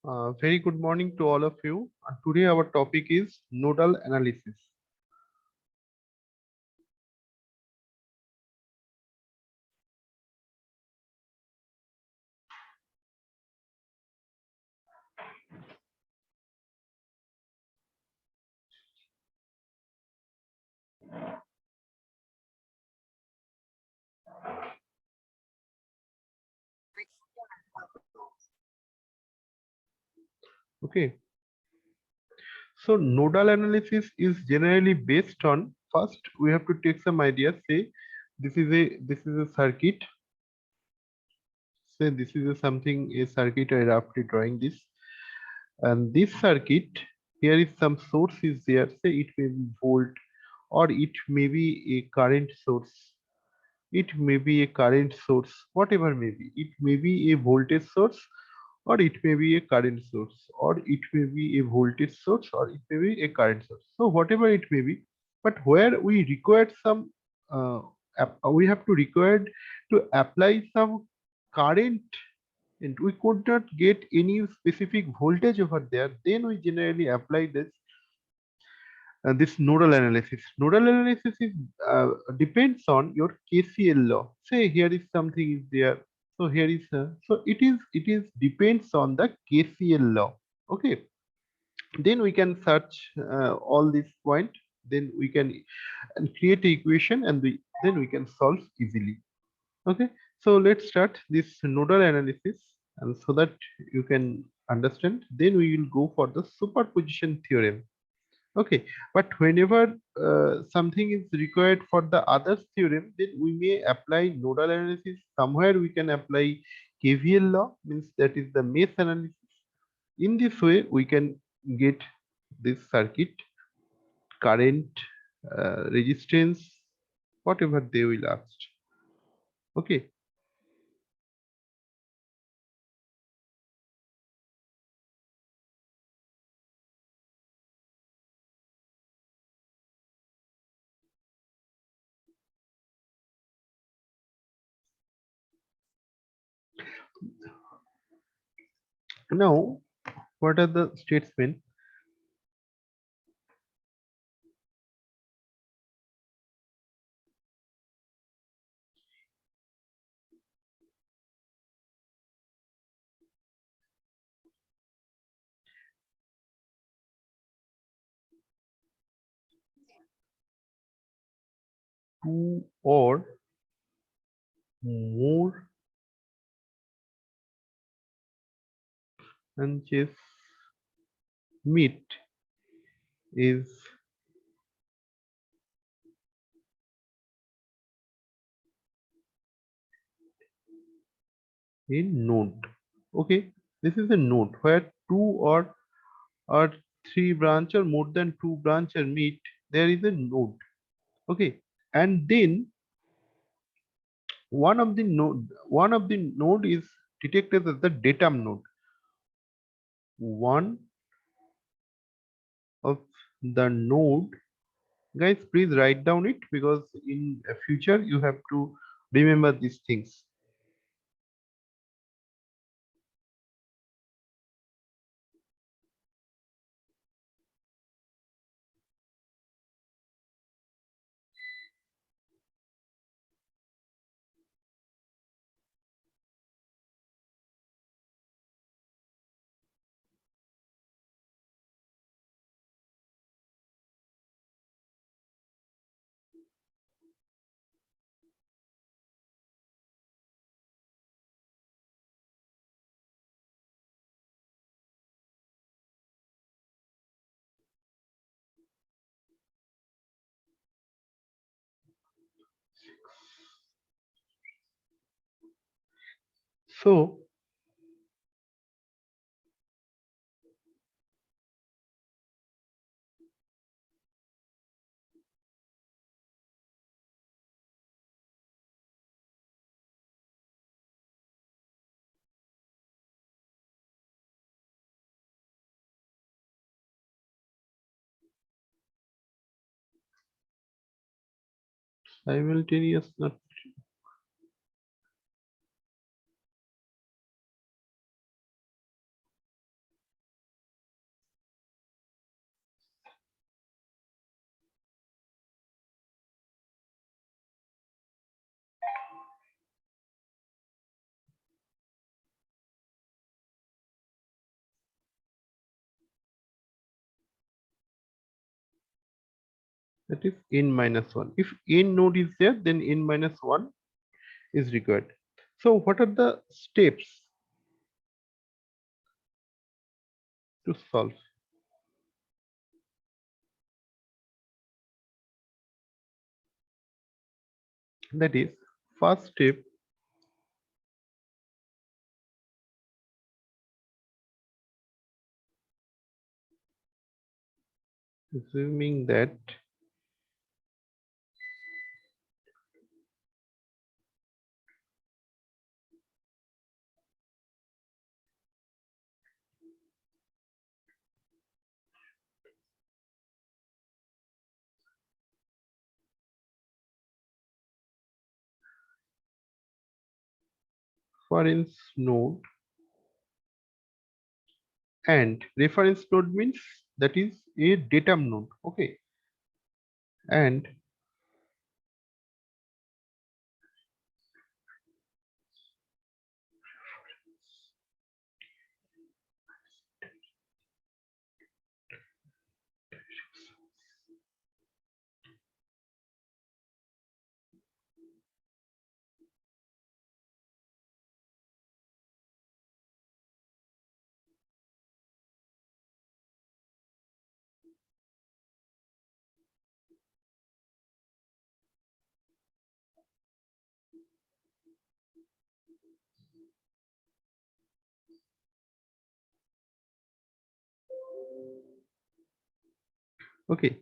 Very good morning to all of you. Today our topic is nodal analysis. Okay, so nodal analysis is generally based on first we have to take some idea. Say this is a circuit. Say this is a circuit. I roughly drawing this, and this circuit here is some source is there. Say it may be volt or it may be a current source. It may be a current source, whatever may be. It may be a voltage source, or it may be a current source, or it may be a voltage source, or it may be a current source. So whatever it may be, but where we require some, we have to require to apply some current, and we could not get any specific voltage over there. Then we generally apply this nodal analysis. Nodal analysis is depends on your KCL law. Say here is something is there. So here is so it is depends on the KCL law. Okay. Then we can search all this point. Then we can create a equation, and then we can solve easily. Okay. So let's start this nodal analysis, and so that you can understand. Then we will go for the superposition theorem. Okay, but whenever something is required for the other theorem, then we may apply nodal analysis. Somewhere we can apply KVL law, means that is the mesh analysis. In this way, we can get this circuit, current, resistance, whatever they will ask. Okay, now what are the statements? 2 or more branches meet is a node. Okay, this is a node where two or three branch or more than two branch or meet, there is a node. Okay, and then one of the node is detected as the datum node. One of the node, guys, please write down it, because in future you have to remember these things. So simultaneous not. that is n minus 1. If n node is there, then n minus 1 is required. So what are the steps to solve? That is, first step, assuming that reference node, and reference node means that is a datum node, okay, and okay.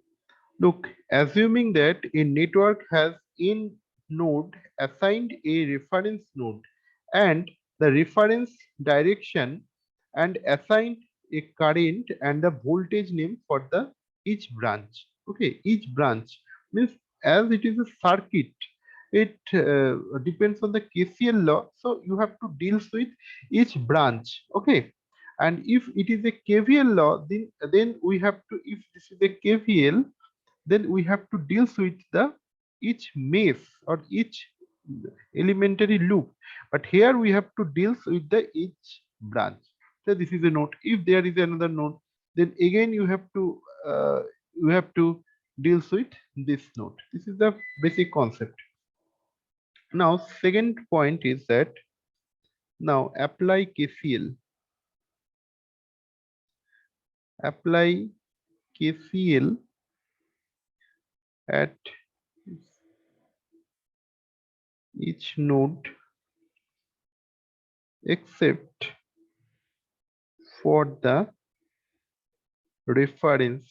Look, assuming that a network has n node assigned a reference node and the reference direction and assigned a current and the voltage name for the each branch. Okay, each branch means as it is a circuit, it depends on the KCL law. So you have to deal with each branch. Okay, and if it is a KVL law, then we have to, if this is a KVL, then we have to deal with the each mesh or each elementary loop, but here we have to deal with the each branch. So this is a node. If there is another node, then again you have to deal with this node. This is the basic concept. Now second point is that now apply KCL at each node except for the reference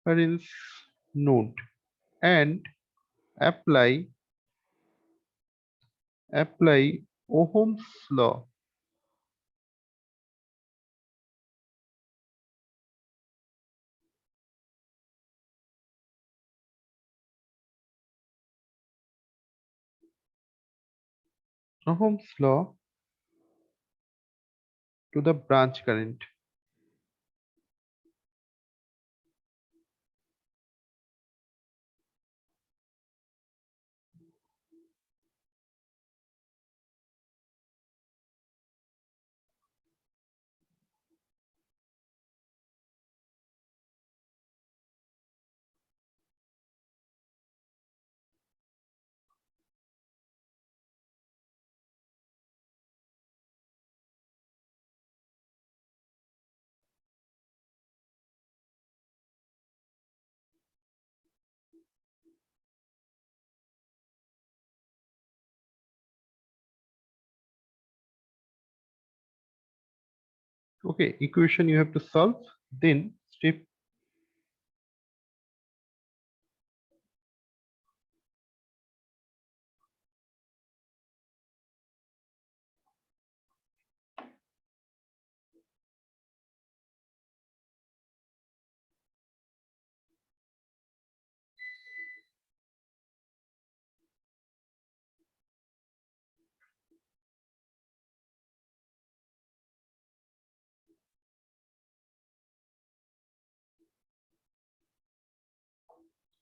reference node, and apply Ohm's law. Ohm's law to the branch current. Okay, equation you have to solve. Then step.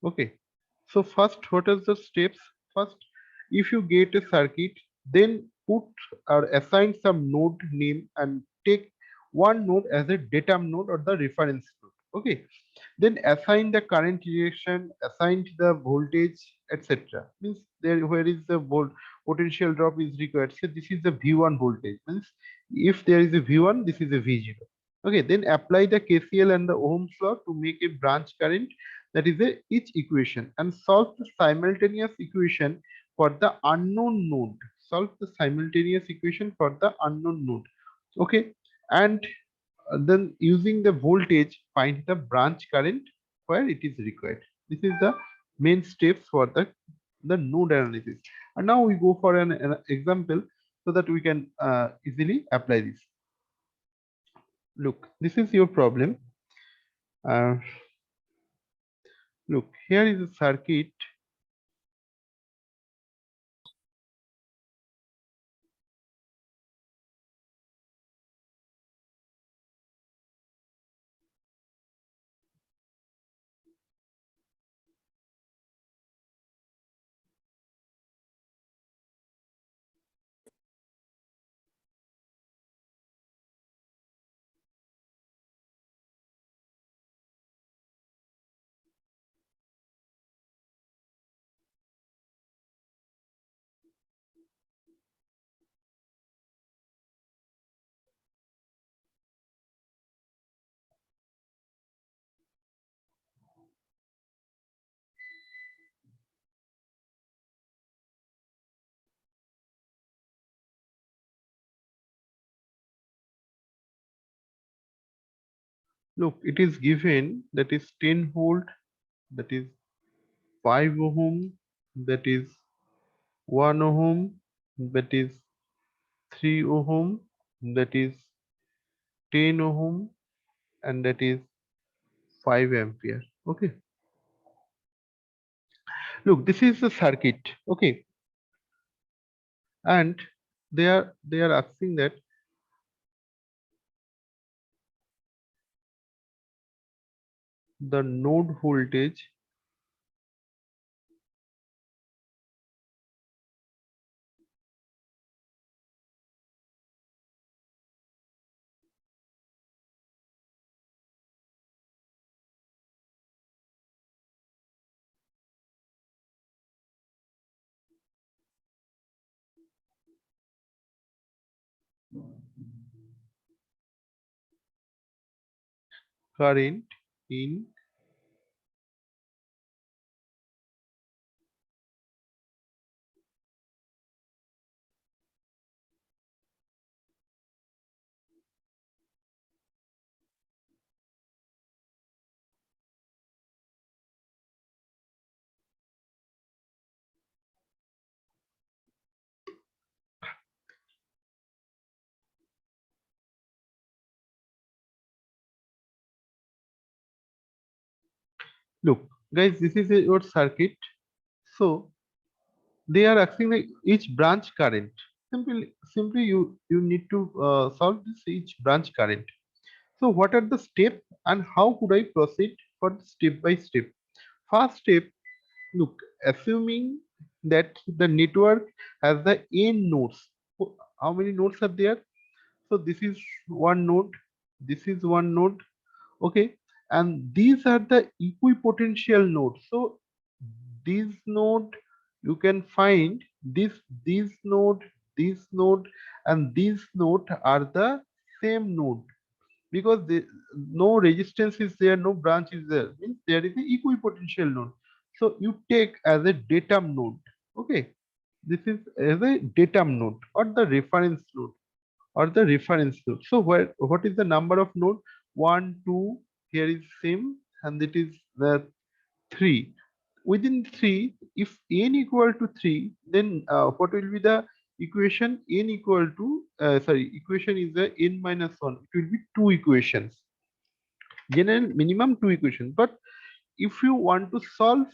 Okay. So first, what are the steps? First, if you get a circuit, then put or assign some node name and take one node as a datum node or the reference node. Okay. then assign the current direction, assign the voltage, etc. Means there where is the potential drop is required. So this is the V1 voltage. Means if there is a V1, this is a V0. Okay, then apply the KCL and the Ohm's law to make a branch current, that is a each equation, and solve the simultaneous equation for the unknown node. Solve the simultaneous equation for the unknown node. Okay, and then using the voltage, find the branch current where it is required. This is the main steps for the node analysis. And now we go for an example so that we can easily apply this. Look, this is your problem. Uh, Look, here is a circuit. Look, it is given that is 10 volt, that is 5 ohm, that is 1 ohm, that is 3 ohm, that is 10 ohm, and that is 5 ampere. Okay, look, this is the circuit. Okay, and they are asking that the node voltage current in look, guys, this is your circuit. So they are asking like each branch current. Simply you need to solve this each branch current. So what are the steps and how could I proceed for step by step? First step, look, assuming that the network has the n nodes. How many nodes are there? So this is one node, this is one node, okay, and these are the equipotential nodes. So this node you can find this node, this node, and this node are the same node because no resistance is there, no branch is there, means there is a equipotential node. So you take as a datum node, okay, this is as a datum node or the reference node or the reference node. So where what is the number of node? One, two, here is same, and it is the three. Within three, if n equal to three, then what will be the equation? N equal to sorry, equation is the n minus one. It will be two equations. General minimum two equations. But if you want to solve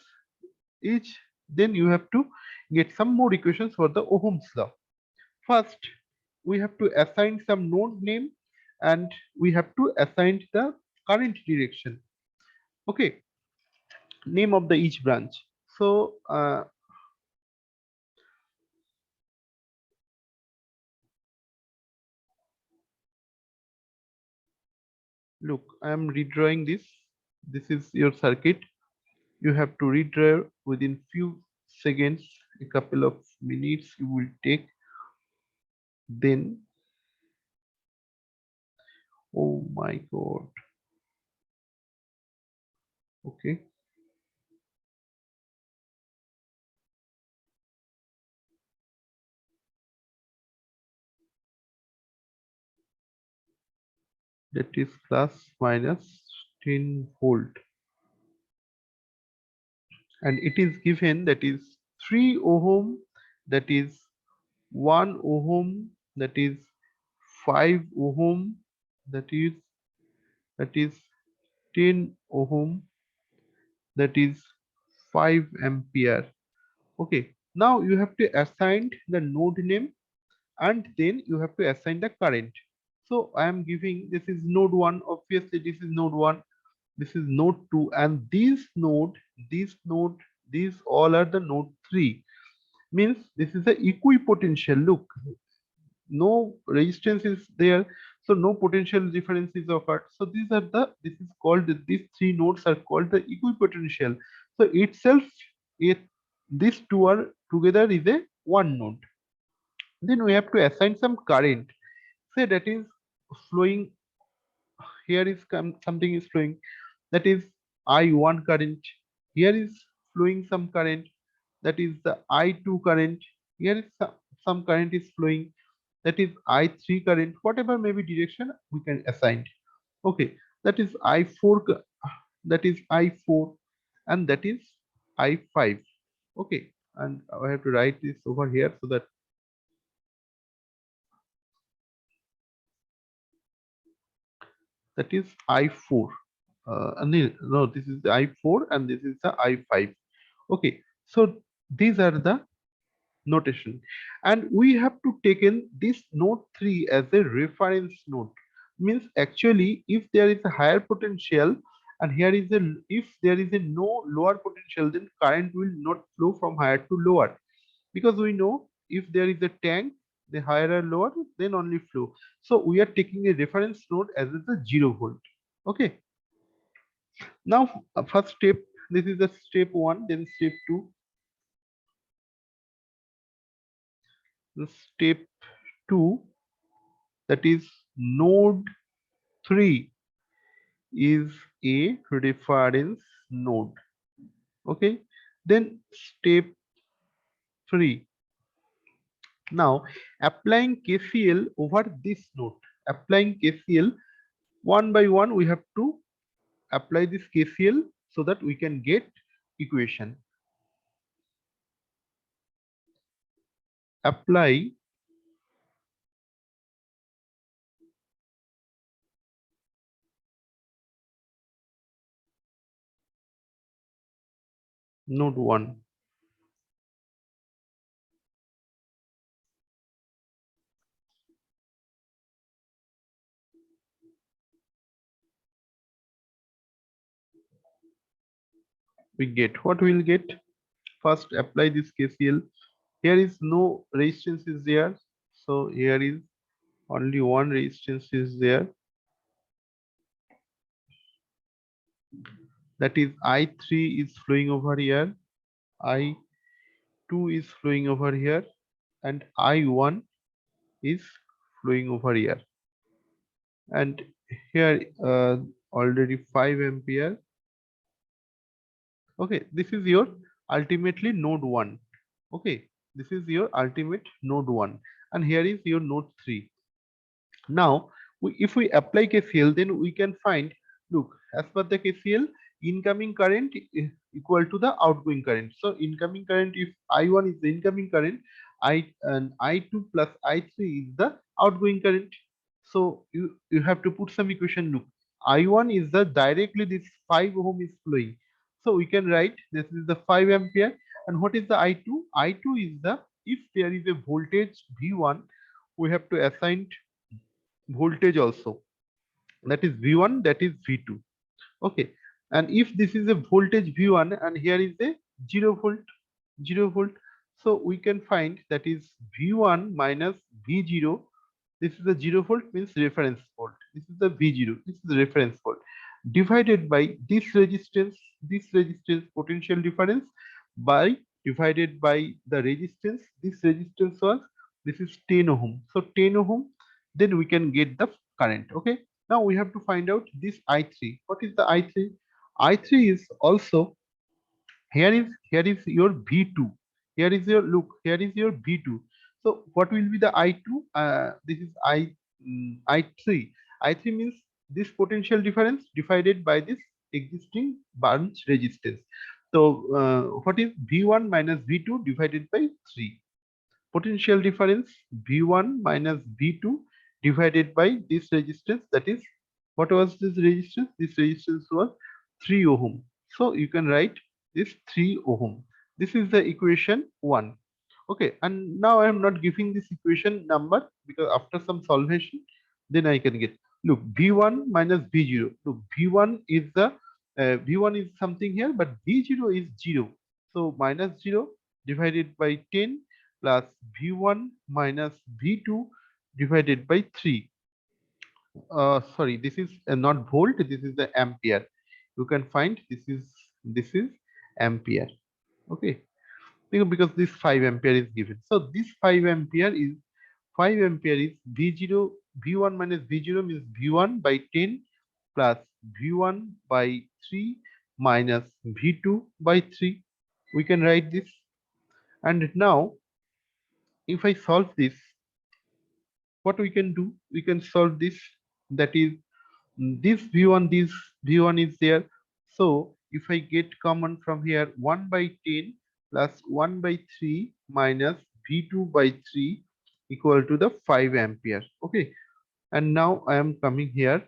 each, then you have to get some more equations for the Ohm's law. First, we have to assign some node name and we have to assign the current direction. Okay, name of the each branch. So look, I am redrawing this. This is your circuit. You have to redraw within few seconds, a couple of minutes you will take. Then, oh my god. Okay, that is plus minus 10 volt, and it is given that is 3 ohm, that is 1 ohm, that is 5 ohm, that is 10 ohm, that is 5 ampere. Okay, now you have to assign the node name, and then you have to assign the current. So I am giving, this is node 1, obviously this is node 1, this is node 2, and these all are the node 3. Means this is a equipotential. Look, no resistance is there, so no potential difference is occurred. So this is called, these three nodes are called the equipotential. So itself, it, these two are together is a one node. Then we have to assign some current. Say that is flowing, here is something is flowing, that is I1 current. Here is flowing some current, that is the I2 current. Here is some current is flowing, that is I3 current. Whatever may be direction we can assign. Okay, that is I4, that is I4, and that is I5. Okay, and I have to write this over here so that that is I4. No, this is the I4 and this is the I5. Okay, so these are the notation, and we have to take in this node 3 as a reference node. Means actually, if there is a higher potential and here is a, if there is a no lower potential, then current will not flow from higher to lower, because we know if there is a tank, the higher or lower, then only flow. So we are taking a reference node as the 0 volt. Okay, now first step, this is the step 1, then step 2. The step 2, that is node 3 is a reference node. Okay, then step 3, now applying KCL over this node. Applying KCL one by one, we have to apply this KCL so that we can get equation. Apply node 1. We get what we will get. First apply this KCL. Here is no resistance is there, so here is only one resistance is there, that is I3 is flowing over here, I2 is flowing over here, and I1 is flowing over here, and here already 5 ampere. Okay, this is your ultimately node 1. Okay, this is your ultimate node 1, and here is your node 3. Now, if we apply KCL, then we can find, look, as per the KCL, incoming current is equal to the outgoing current. So incoming current, if I1 is the incoming current, and I2 plus I3 is the outgoing current. So you have to put some equation. Look, I1 is the directly this 5 ohm is flowing. So we can write this is the 5 ampere. And what is the I2? I2 is the, if there is a voltage V1, we have to assign voltage also, that is V1, that is V2. Okay, and if this is a voltage V1 and here is a 0 volt, 0 volt, so we can find that is V1 minus V0. This is the 0 volt, means reference volt, this is the V0, this is the reference volt. divided by this resistance potential difference by divided by the resistance. This resistance was, this is 10 ohm, so 10 ohm, then we can get the current. Okay, now we have to find out this I3. What is the I3? I3 is also, here is your V2. Here is your, look, here is your V2. So what will be the I2? This is I3. I3 means this potential difference divided by this existing branch resistance. So what is V1 minus V2 divided by 3? Potential difference V1 minus V2 divided by this resistance, that is, what was this resistance? This resistance was 3 ohm. So you can write this 3 ohm. This is the equation 1. Okay, and now I am not giving this equation number because after some solvation, then I can get. Look, V1 minus V0. Look, V1 is the V1 is something here, but V0 is 0. So minus 0 divided by 10 plus V1 minus V2 divided by 3. Sorry, this is not volt, this is the ampere. You can find this is ampere. Okay, because this 5 ampere is given. So this 5 ampere is V0, V1 minus V0 means V1 by 10 plus V1 by 3 minus V2 by 3. We can write this. And now if I solve this, what we can do, we can solve this, that is, this v1 is there. So if I get common from here, 1 by 10 plus 1 by 3 minus v2 by 3 equal to the 5 ampere. Okay, and now I am coming here,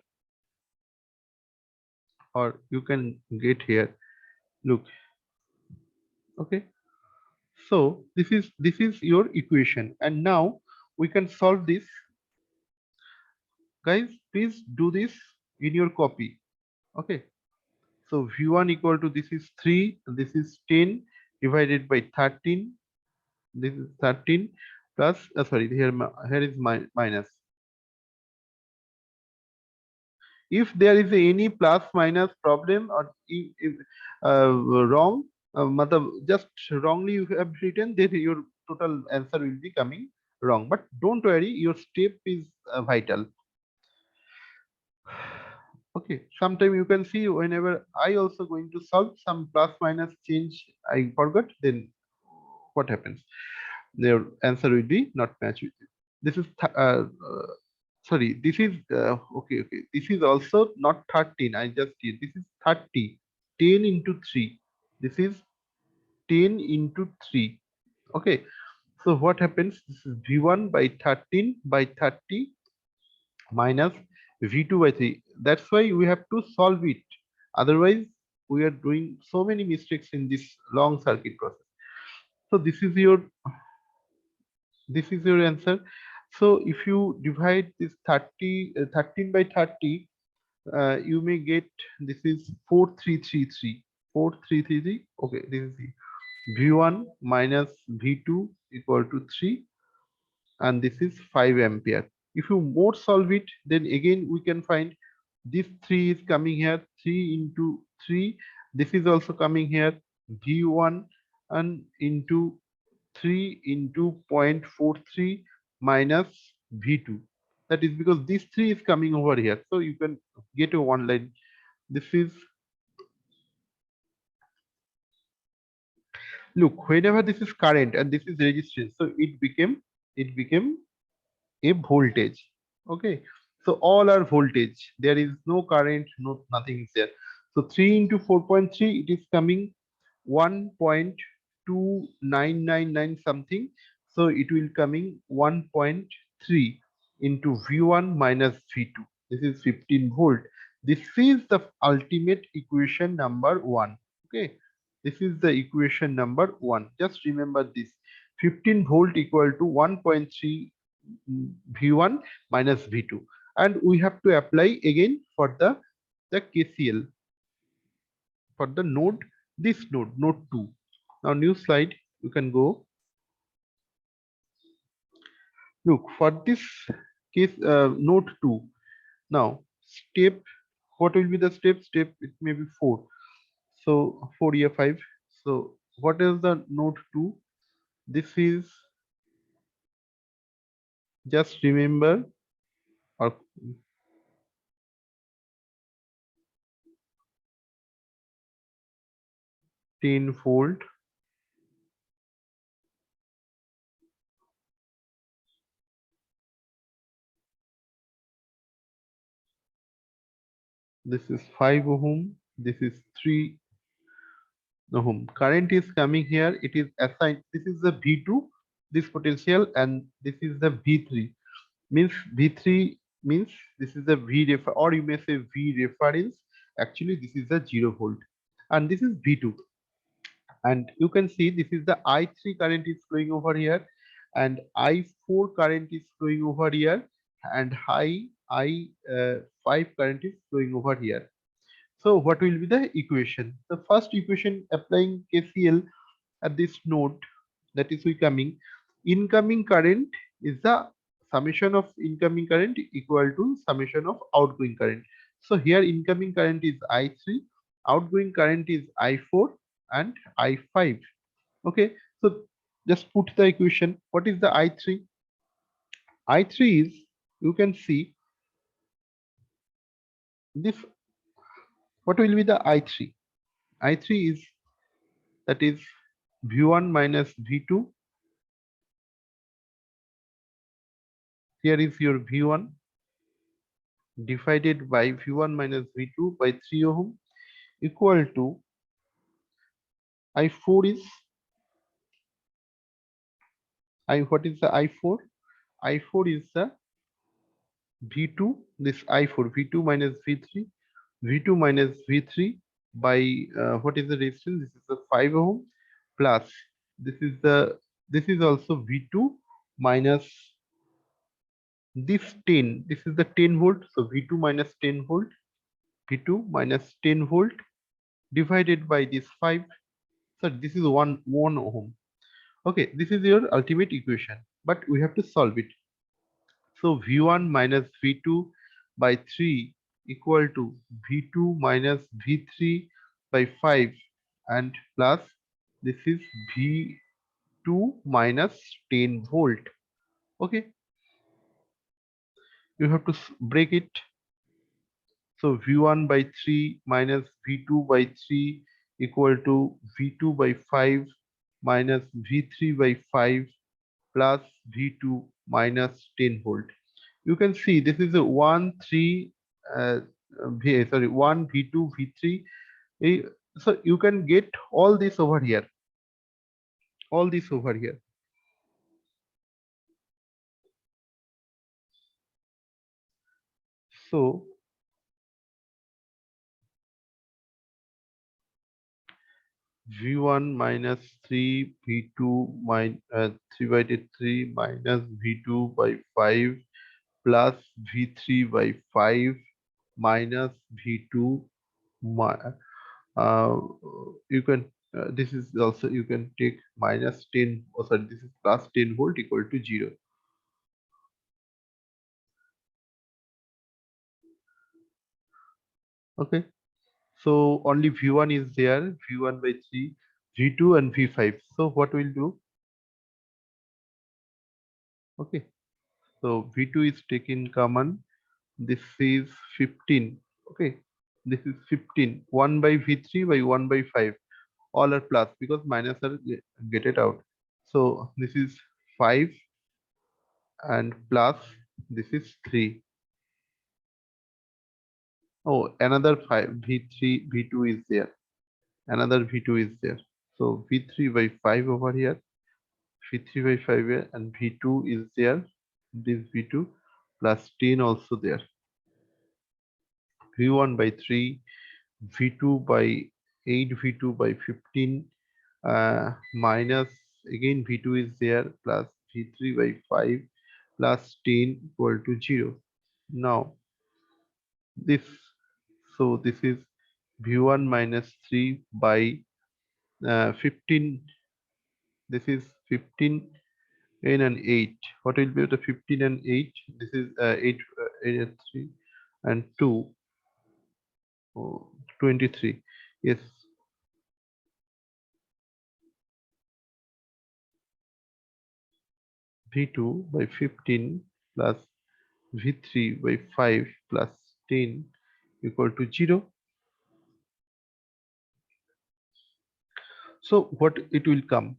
or you can get here, look. Okay, so this is your equation, and now we can solve this. Guys, please do this in your copy. Okay, so v1 equal to, this is 3, this is 10 divided by 13, this is 13 plus sorry, here is my minus. If there is any plus minus problem, or if wrong, just wrongly you have written, then your total answer will be coming wrong. But don't worry, your step is vital. Okay, sometime you can see, whenever I also going to solve some plus minus change, I forgot, then what happens? Their answer will be not match with it. This is sorry, this is okay. This is also not 13. I just did. This is 30. 10 into 3. This is 10 into 3. Okay. So what happens? This is V1 by 13 by 30 minus V2 by 3. That's why we have to solve it. Otherwise, we are doing so many mistakes in this long circuit process. So this is your answer. So if you divide this 13 by 30, you may get, this is 4333. 4333. Okay, this is the v1 minus v2 equal to 3, and this is 5 ampere. If you more solve it, then again we can find this 3 is coming here, 3 into 3. This is also coming here, v1 and into 3 into 0.43 minus v2. That is because this 3 is coming over here. So you can get a one line. This is, look, whenever this is current and this is resistance, so it became a voltage. Okay, so all are voltage, there is no current, no nothing is there. So 3 into 4.3, it is coming 1.2999 something. So it will coming 1.3 into v1 minus v2. This is 15 volt. This is the ultimate equation number 1. Okay, this is the equation number 1. Just remember this, 15 volt equal to 1.3 v1 minus v2, and we have to apply again for the KCL for the node, this node 2. Now new slide, you can go. Look, for this case, node 2. Now step what will be the step? Step it may be 4. So 4 here 5. So what is the node 2? This is, just remember, or 10 volt. This is 5 ohm. This is 3 ohm. Current is coming here. It is assigned. This is the V2, this potential, and this is the V3. Means V3 means this is the V refer, or you may say V reference. Actually, this is the 0 volt, and this is V2. And you can see this is the I3 current is flowing over here, and I4 current is flowing over here, and high I5 current is flowing over here. So what will be the equation? The first equation, applying KCL at this node, that is we coming, incoming current is the summation of incoming current equal to summation of outgoing current. So here incoming current is I3, outgoing current is I4 and I5. Okay, so just put the equation. What is the I3? I3 is, you can see this, what will be the I3? I3 is, that is V1 minus V2. Here is your V1 divided by V1 minus V2 by 3 ohm equal to I4 is, what is the I4? I4 is the V2, this I4, V2 minus V3, V2 minus V3 by what is the resistance? This is the 5 ohm plus, this is the, this is also V2 minus this 10, this is the 10 volt, so V2 minus 10 volt, V2 minus 10 volt divided by this 5. So this is 1 ohm. Okay, this is your ultimate equation, but we have to solve it. So V1 minus V2 by 3 equal to V2 minus V3 by 5, and plus this is V2 minus 10 volt. Okay, you have to break it. So V1 by 3 minus V2 by 3 equal to V2 by 5 minus V3 by 5 plus V2 minus 10 volt. You can see this is a 1 3 sorry, 1 V2 V3. So you can get all this over here, all this over here. So V1 minus 3 V2 minus 3 by 3 minus V2 by 5 plus V3 by 5 minus V2, uh, you can this is also, you can take minus 10, or sorry, this is plus 10 volt equal to 0. Okay, so only V1 is there, V1 by 3, V2 and V5. So what we'll do? Okay, so V2 is taken common. This is 15. Okay, this is 15. 1 by V3 by 1 by 5. All are plus because minus are get it out. So this is 5 and plus this is 3. Oh, another 5, V3, V2 is there. Another V2 is there. So V3 by 5 over here, V3 by 5 here, and V2 is there. This V2 plus 10 also there. V1 by 3, V2 by 8, V2 by 15, minus again V2 is there, plus V3 by 5 plus 10 equal to 0. Now this, so this is V1 minus 3 by 15. This is 15 in and 8. What will be the 15 and 8? This is 8, 8 and 3 and 2. Oh, 23. Yes. V2 by 15 plus V3 by 5 plus 10 equal to 0. So what it will come?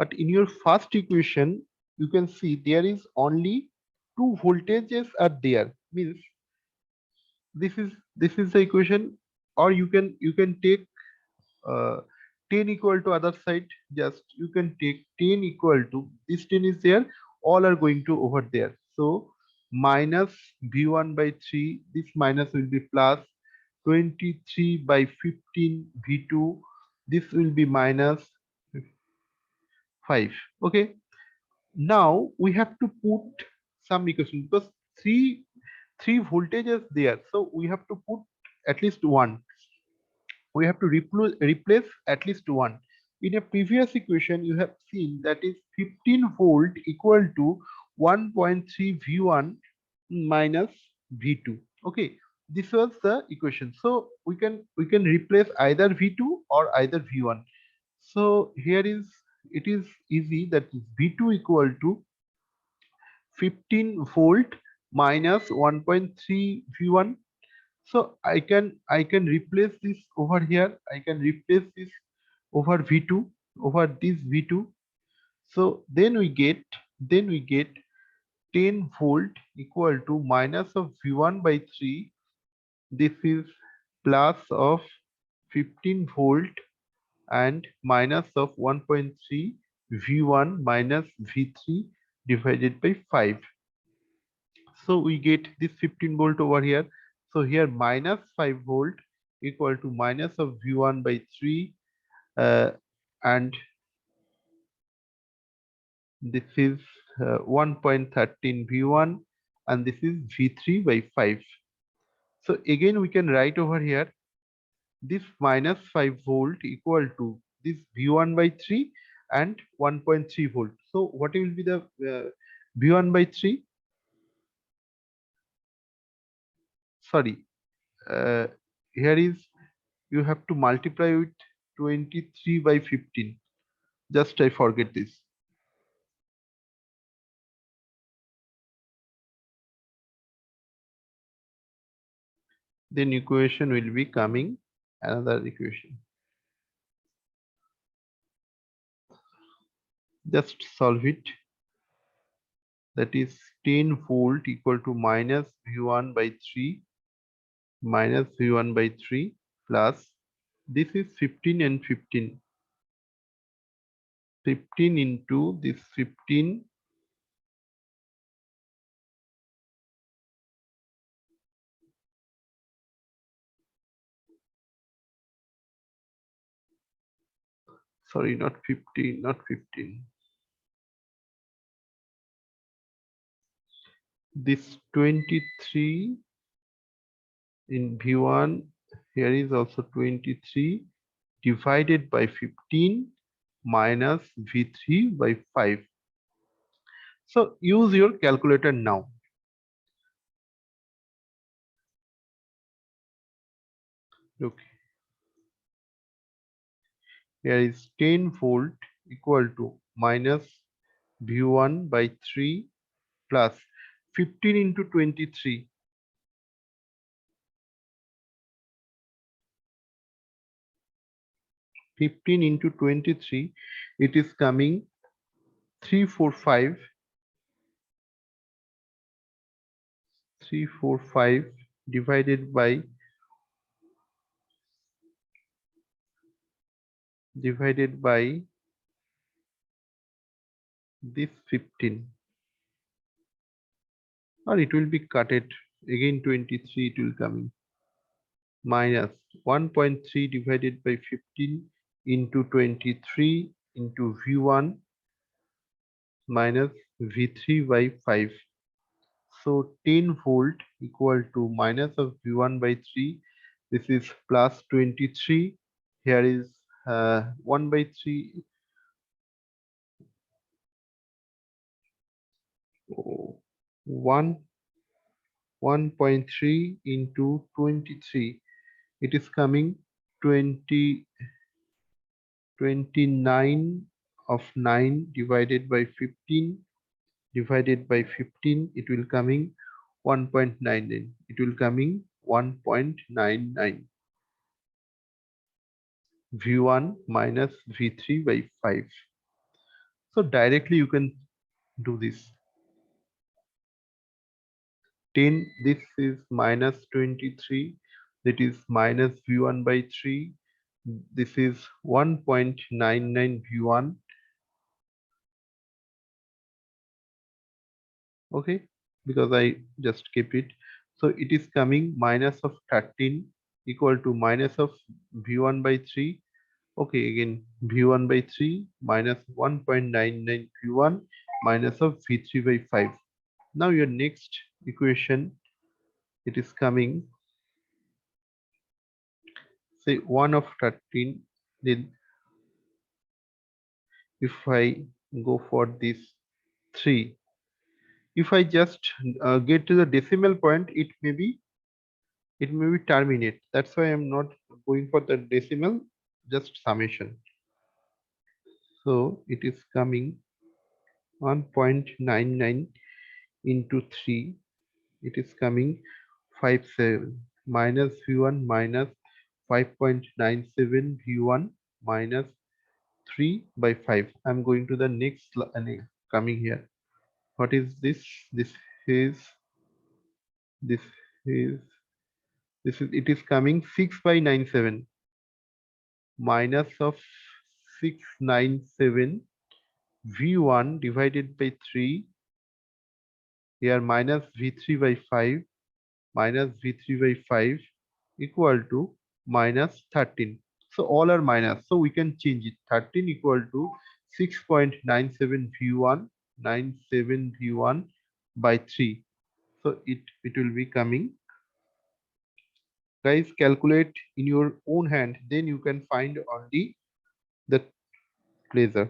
But in your first equation, you can see there is only two voltages are there. Means this is the equation, or you can take uh, 10 equal to other side. Just you can take 10 equal to this 10 is there, all are going to over there. So minus v1 by 3, this minus will be plus 23 by 15 v2, this will be minus 5. Okay, now we have to put some equation because three voltages there, so we have to put at least one. We have to replace at least one. In a previous equation, you have seen that is 15 volt equal to 1.3 V1 minus V2. Okay, this was the equation. So we can replace either V2 or either V1. So here is it is easy, that is V2 equal to 15 volt minus 1.3 V1. So I can replace this over here. I can replace this over V2, over this V2. So then we get 10 volt equal to minus of V1 by 3. This is plus of 15 volt and minus of 1.3 V1 minus V3 divided by 5. So we get this 15 volt over here. So here minus 5 volt equal to minus of V1 by 3, and this is 1.13 V1, and this is V3 by 5. So again we can write over here this minus 5 volt equal to this V1 by 3 and 1.3 volt. So what will be the V1 by 3? Sorry, uh, here is, you have to multiply with 23 by 15. Just I forget this. Then equation will be coming, another equation. Just solve it. That is 10 volt equal to minus V1 by 3 minus V1 by 3 plus this is 15 and 15. 15 into this 15, sorry, not 15, not 15. This 23 in V1, here is also 23 divided by 15 minus V3 by 5. So use your calculator now. Look, here is 10 volt equal to minus V1 by 3 plus 15 into 23. 15 into 23, it is coming 345. 345 divided by this 15, or it will be cutted again 23, it will come in minus 1.3 divided by 15 into 23 into V1 minus V3 by 5. So 10 volt equal to minus of V1 by 3. This is plus 23. Here is 1 by 3. Oh, 1.3 into 23. It is coming 20, 29 of 9 divided by 15 divided by 15. It will coming 1.99. It will coming 1.99. V1 minus V3 by 5. So directly you can do this. 10, this is minus 23, that is minus V1 by 3. This is 1.99 V1. Okay, because I just keep it. So it is coming minus of 13 equal to minus of V1 by 3. Okay, again V1 by 3 minus 1.99 V1 minus of V3 by 5. Now your next equation, it is coming, say 1 of 13. Then if I go for this 3, if I just get to the decimal point, it may be terminate. That's why I'm not going for the decimal, just summation. So it is coming 1.99 into 3. It is coming 57 minus V1 minus 5.97 V1 minus 3 by 5. I'm going to the next coming here. What is this? Is this is this is it is coming 6 by 97 minus of 697 V1 divided by 3, here minus V3 by 5 minus V3 by 5 equal to minus 13. So all are minus. So we can change it. 13 equal to 6.97 V1 97 V1 by 3. So it will be coming. Guys, calculate in your own hand. Then you can find only the pleasure.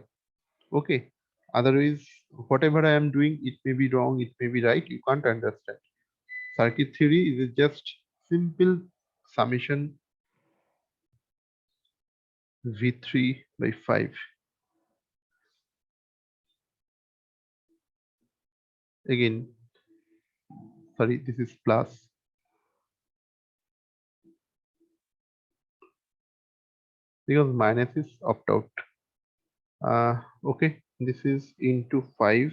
Okay. Otherwise, whatever I am doing, it may be wrong, it may be right. You can't understand. Circuit theory is just simple summation V3 by 5. Again, sorry, this is plus. Because minus is opt out. Okay, this is into 5.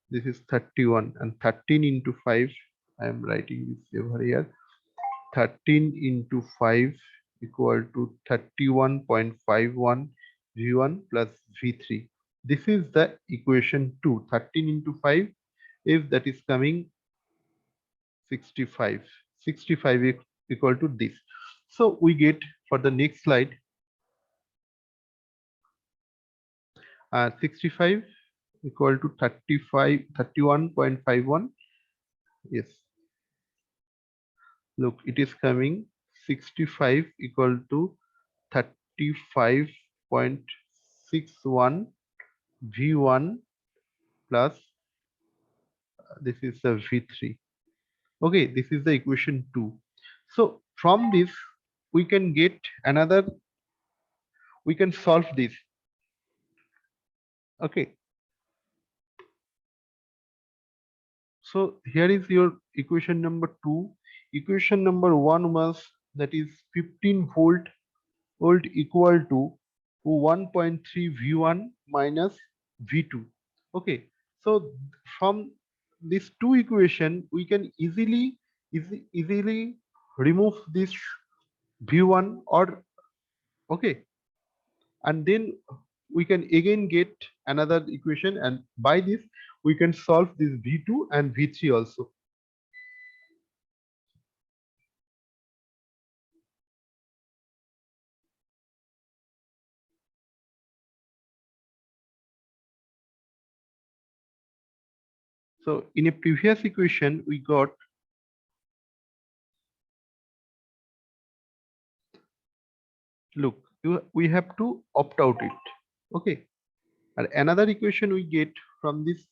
This is 31 and 13 into 5. I am writing this over here. 13 into 5 equal to 31.51 V1 plus V3. This is the equation 2. 13 into 5, if that is coming 65. 65 equal to this. So we get for the next slide 65 equal to 35, 31.51. Yes, look, it is coming 65 equal to 35.61 V1 plus this is the V3. Okay, this is the equation 2. So from this we can get another, we can solve this. Okay, so here is your equation number 2. Equation number 1 was, that is 15 volt equal to 1.3 V1 minus V2. Okay, so from these two equation we can easily remove this V1 or okay, and then we can again get another equation, and by this we can solve this V2 and V3 also. So in a previous equation we got, look, we have to opt out it. Okay, and another equation we get from this